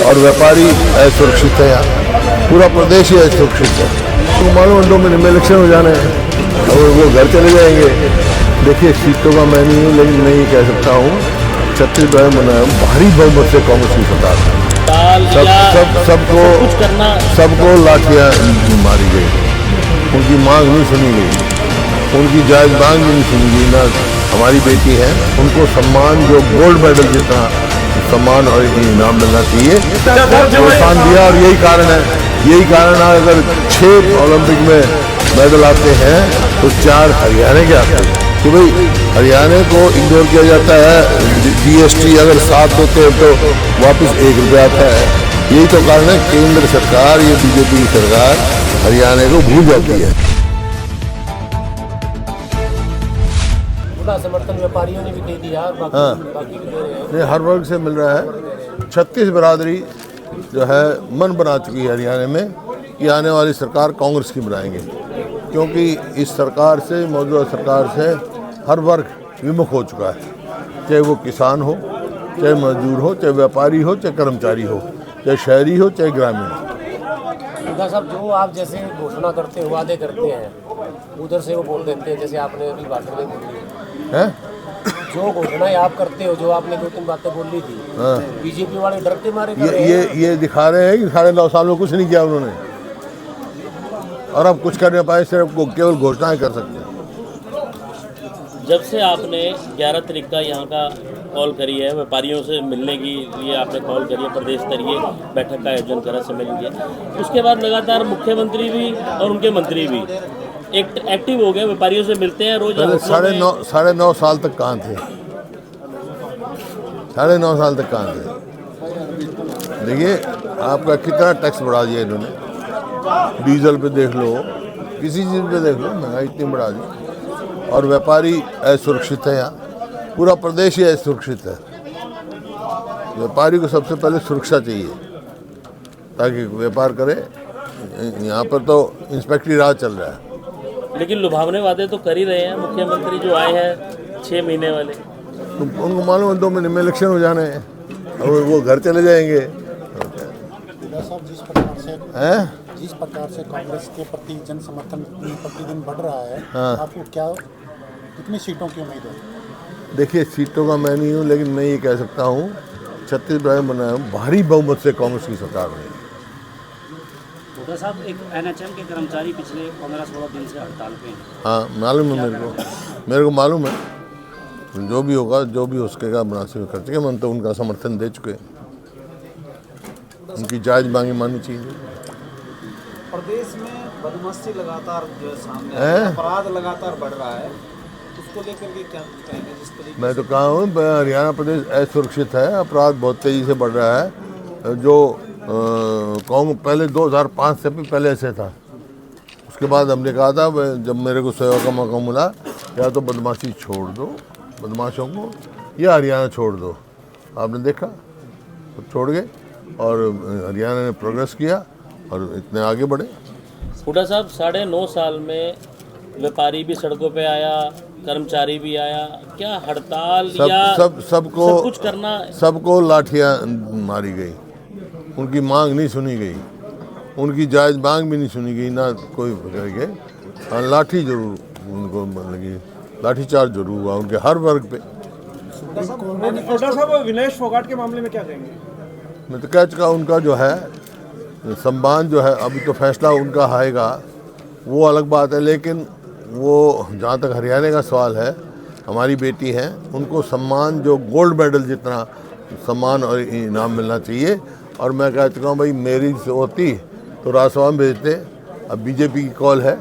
और व्यापारी असुरक्षित है। यहाँ पूरा प्रदेश ही असुरक्षित है। तो मालूम 2 महीने में इलेक्शन हो जाने हैं और वो घर चले जाएंगे। देखिए, सीटों का मैं नहीं हूँ, लेकिन मैं ये कह सकता हूँ छत्तीसगढ़ में भारी बहुमत से कांग्रेस की सरकार है। सबको लाठियाँ मारी गई, उनकी मांग नहीं सुनी गई, उनकी जायज मांग भी नहीं सुनी गई। ना हमारी बेटी है, उनको सम्मान जो गोल्ड मेडल जितना सम्मान और इनाम मिलना चाहिए प्रोत्साहन दिया। और यही कारण है अगर 6 ओलंपिक में मेडल आते हैं तो 4 हरियाणा के आते हैं। कि भाई हरियाणा को इग्नोर किया जाता है। जीएसटी अगर 7 होते हैं तो वापस 1 रुपया आता है। यही तो कारण है केंद्र सरकार, ये बीजेपी की सरकार हरियाणा को भूल जाती है। समर्थन व्यापारियों ने भी दे दिया, बाकी भी दे रहे हैं। नहीं, हर वर्ग से मिल रहा है। 36 बिरादरी जो है मन बना चुकी है हरियाणा में कि आने वाली सरकार कांग्रेस की बनाएंगे, क्योंकि इस सरकार से, मौजूदा सरकार से हर वर्ग विमुख हो चुका है। चाहे वो किसान हो, चाहे मजदूर हो, चाहे व्यापारी हो, चाहे कर्मचारी हो, चाहे शहरी हो, चाहे ग्रामीण हो। साहब, जो आप जैसे घोषणा करते हो, वादे करते हैं, उधर से वो बोल देते हैं, जैसे आपने अभी भाषण में बोली है। जो घोषणाएं आप करते हो, जो आपने 2-3 बातें बोली थी, बीजेपी वाले डर के मारे ये दिखा रहे हैं कि 9.5 साल में कुछ नहीं किया उन्होंने, और अब कुछ कर नहीं पाए, सिर्फ केवल घोषणाएं कर सकते हैं। जब से आपने 11 तारीख का यहाँ का कॉल करी है, व्यापारियों से मिलने के लिए आपने कॉल करी है, प्रदेश स्तरीय बैठक का आयोजन करा, सम्मेलन किया, उसके बाद लगातार मुख्यमंत्री भी और उनके मंत्री भी एक्टिव हो गए, व्यापारियों से मिलते हैं रोज। 9.5 साल तक कहाँ थे? 9.5 साल तक कहाँ थे? देखिए, आपका कितना टैक्स बढ़ा दिया इन्होंने। डीजल पे देख लो, किसी चीज़ पे देख लो, महंगाई इतनी बढ़ा दी। और व्यापारी असुरक्षित है। यहाँ पूरा प्रदेश ही असुरक्षित है। व्यापारी को सबसे पहले सुरक्षा चाहिए ताकि व्यापार करे। यहाँ पर तो इंस्पेक्टरी राज चल रहा है। लेकिन लुभावने वादे तो कर ही रहे हैं मुख्यमंत्री जो आए हैं 6 महीने वाले। तो उनको मालूम है 2 महीने में इलेक्शन हो जाने हैं और वो घर चले जाएंगे। जिस प्रकार से कांग्रेस के प्रति जन समर्थन प्रतिदिन बढ़ रहा है, आपको कितनी सीटों की उम्मीद है? देखिए, सीटों का मैं नहीं हूँ, लेकिन मैं ये कह सकता हूँ छत्तीसगढ़ में भारी बहुमत से कांग्रेस की सरकार बनेगी। साहब, एक एनएचएम के कर्मचारी पिछले 15-16 दिन से हड़ताल पे हैं। हाँ, मालूम है मेरे को मालूम है। जो भी होगा, जो भी हो सकेगा मुनासिब कर चुके। हम तो उनका समर्थन दे चुके। उनकी जायज मांगे माननी चाहिए। प्रदेश में बदमाशी लगातार जो है सामने है, अपराध लगातार बढ़ रहा है, उसको लेकर के क्या कहेंगे? जिस तरीके मैं तो कहा हूँ हरियाणा प्रदेश असुरक्षित है, अपराध बहुत तेज़ी से बढ़ रहा है। जो पहले 2005 से भी पहले ऐसे था। उसके बाद हमने कहा था, जब मेरे को सेवा का मौका मिला, या तो बदमाशी छोड़ दो बदमाशों को, या हरियाणा छोड़ दो। आपने देखा, तो छोड़ गए और हरियाणा ने प्रोग्रेस किया और इतने आगे बढ़े। हुड्डा साहब, 9.5 साल में व्यापारी भी सड़कों पे आया, कर्मचारी भी आया, क्या हड़ताल सबको सब कुछ करना? सबको लाठियाँ मारी गई, उनकी मांग नहीं सुनी गई, उनकी जायज मांग भी नहीं सुनी गई। ना कोई करके लाठी जरूर उनको लगी, लाठीचार्ज जरूर हुआ उनके हर वर्ग पे। साहब, विनेश फोगाट के मामले में क्या कहेंगे? मैं तो कह चुका, उनका जो है सम्मान जो है, अभी तो फैसला उनका आएगा, वो अलग बात है। लेकिन वो जहाँ तक हरियाणा का सवाल है, हमारी बेटी है, उनको सम्मान जो गोल्ड मेडल जितना सम्मान और इनाम मिलना चाहिए। और मैं कह चुका हूँ, भाई मेरी होती तो राज्यसभा में भेजते। अब बीजेपी की कॉल है,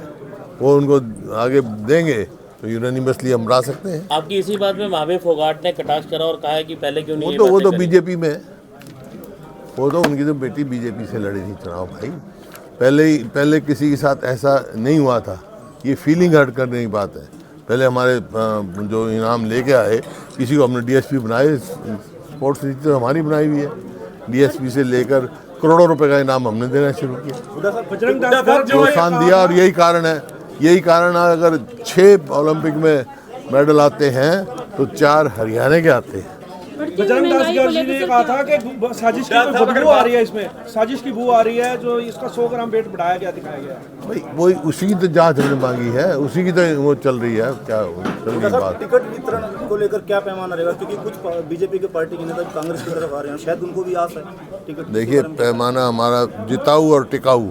वो उनको आगे देंगे तो यूनानिमसली हम ला सकते हैं। आपकी इसी बात में महावीर फोगाट ने कटाक्ष करा और कहा है कि पहले क्यों नहीं? वो तो बीजेपी में, वो तो उनकी तो बेटी बीजेपी से लड़ी थी चुनाव। भाई पहले किसी के साथ ऐसा नहीं हुआ था। ये फीलिंग हर्ट करने की बात है। पहले हमारे जो इनाम लेके आए, किसी को हमने डीएसपी बनाए, स्पोर्ट्स नीति तो हमारी बनाई हुई है। डीएसपी से लेकर करोड़ों रुपए का इनाम हमने देना शुरू किया, प्रोत्साहन दिया। और यही कारण है अगर 6 ओलंपिक में मेडल आते हैं तो 4 हरियाणा के आते हैं। बजरंग दास जी ने कहा था कि साजिश की कोई बदबू आ रही है, इसमें साजिश की बू आ रही है, जो इसका 100 ग्राम वेट बढ़ाया गया, दिखाया गया। भाई वही उसी की तो जांच हमने मांगी है, उसी की तो वो चल रही है, क्या चल रही बात। टिकट वितरण को लेकर क्या पैमाना रहेगा, क्योंकि कुछ बीजेपी के पार्टी के नेता कांग्रेस की तरफ आ रहे हैं, शायद उनको भी आस है टिकट। देखिए पैमाना हमारा जिताऊ और टिकाऊ।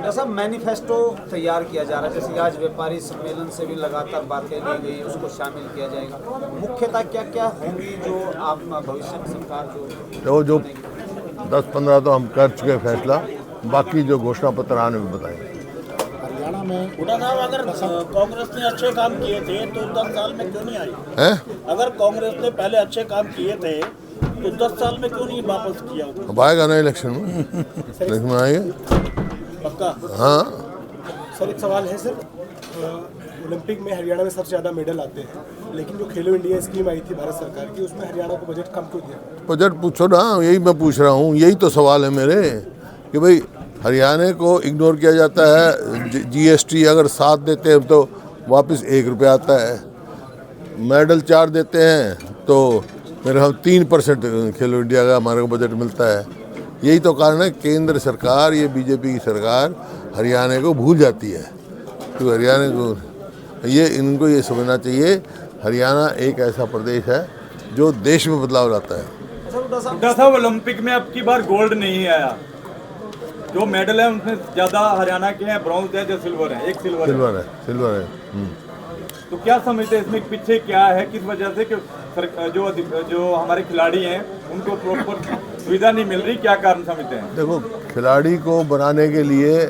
साहब मैनिफेस्टो तैयार किया जा रहा है, जैसे आज व्यापारी सम्मेलन से भी लगातार बातें ली गई, उसको शामिल किया जाएगा। मुख्यतः क्या क्या होंगी जो आप भविष्य में सरकार जो 10-15 तो हम कर चुके फैसला, बाकी जो घोषणा पत्र आने में बताएंगे। हरियाणा में हुड्डा साहब, अगर कांग्रेस ने अच्छे काम किए थे तो 10 साल में क्यों नहीं आई हैं? अगर कांग्रेस ने पहले अच्छे काम किए थे तो 10 साल में क्यों नहीं वापस किया? अब आएगा ना इलेक्शन में आएंगे पक्का। हाँ सर एक सवाल है सर, ओलंपिक में हरियाणा में सबसे ज़्यादा मेडल आते हैं, लेकिन जो खेलो इंडिया स्कीम आई थी भारत सरकार की, उसमें हरियाणा को बजट कम क्यों दिया? बजट पूछो ना, यही मैं पूछ रहा हूँ, यही तो सवाल है मेरे कि भाई हरियाणा को इग्नोर किया जाता है। GST अगर 7 देते हैं तो वापस 1 रुपया आता है, मेडल 4 देते हैं तो मेरे हम 3% खेलो इंडिया का हमारे को बजट मिलता है। यही तो कारण है केंद्र सरकार, ये बीजेपी की सरकार हरियाणा को भूल जाती है। तो हरियाणा को इनको ये समझना चाहिए, हरियाणा एक ऐसा प्रदेश है जो देश में बदलाव लाता है। हुड्डा साहब, ओलंपिक में अब की बार गोल्ड नहीं आया, जो मेडल है उनमें ज्यादा हरियाणा के हैं, ब्रॉन्ज है जो सिल्वर है, एक सिल्वर है। तो क्या समझते हैं इसमें पीछे क्या है, किस वजह से कि जो हमारे खिलाड़ी हैं उनको प्रॉपर सुविधा नहीं मिल रही, क्या कारण समझते हैं? देखो, खिलाड़ी को बनाने के लिए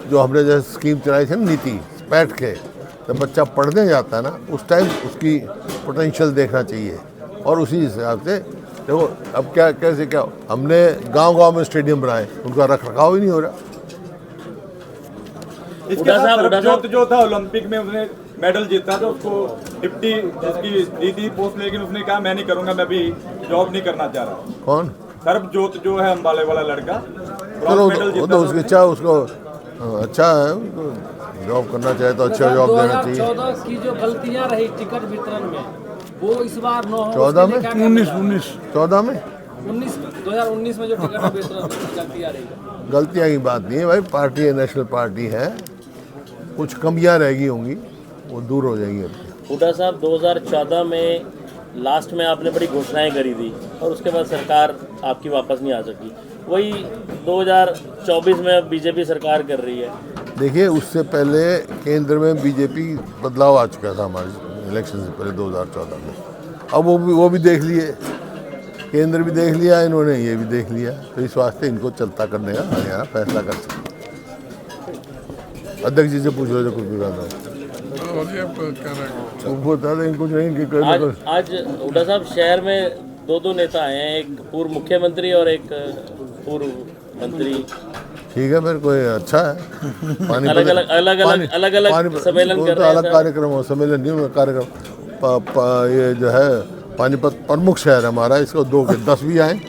जो हमने जैसे स्कीम चलाई थी ना, नीति पैठ के, जब बच्चा पढ़ने जाता है ना उस टाइम उसकी पोटेंशियल देखना चाहिए, और उसी हिसाब से देखो अब क्या हमने गांव-गांव में स्टेडियम बनाए, उनका रख रखाव ही नहीं हो रहा। इसके साथ जो था ओलंपिक में उसने मेडल जीता तो उसको डिप्टी जिसकी दीदी पोस्ट, लेकिन उसने कहा मैं नहीं करूंगा, मैं भी जॉब नहीं करना चाह रहा। कौन? सरबजोत जो है अंबाले वाला लड़का, चलो वो तो उसकी इच्छा, उसको अच्छा है, जॉब करना चाहे तो अच्छा जॉब देना चाहिए। 2014 की जो गलतियां रही टिकट वितरण में, वो इस बार 14 में 2019 में जो टिकट वितरण गलतियां रही, गलतियाँ की बात नहीं है भाई, पार्टी है, नेशनल पार्टी है, कुछ कमियाँ रहेगी होंगी, वो दूर हो जाएंगी। हुड्डा साहब, 2014 में लास्ट में आपने बड़ी घोषणाएं करी थी और उसके बाद सरकार आपकी वापस नहीं आ सकी, वही 2024 में बीजेपी सरकार कर रही है। देखिए, उससे पहले केंद्र में बीजेपी बदलाव आ चुका था हमारे इलेक्शन से पहले 2014 में, अब वो भी देख लिए, केंद्र भी देख लिया इन्होंने, ये भी देख लिया, तो इस वास्ते इनको चलता करने का हरियाणा फैसला कर सकते। अध्यक्ष जी से पूछ लो जो कुछ भी करना है, बता दें कुछ नहीं। आज हुड्डा साहब, शहर में 2 नेता आए हैं, एक पूर्व मुख्यमंत्री और एक पूर्व मंत्री। ठीक है, फिर कोई अच्छा है। अलग सम्मेलन कर रहे हैं, अलग कार्यक्रम हो, सम्मेलन नहीं, कार्यक्रम ये जो है पानीपत प्रमुख शहर हमारा, इसको 2 के 10 भी आए।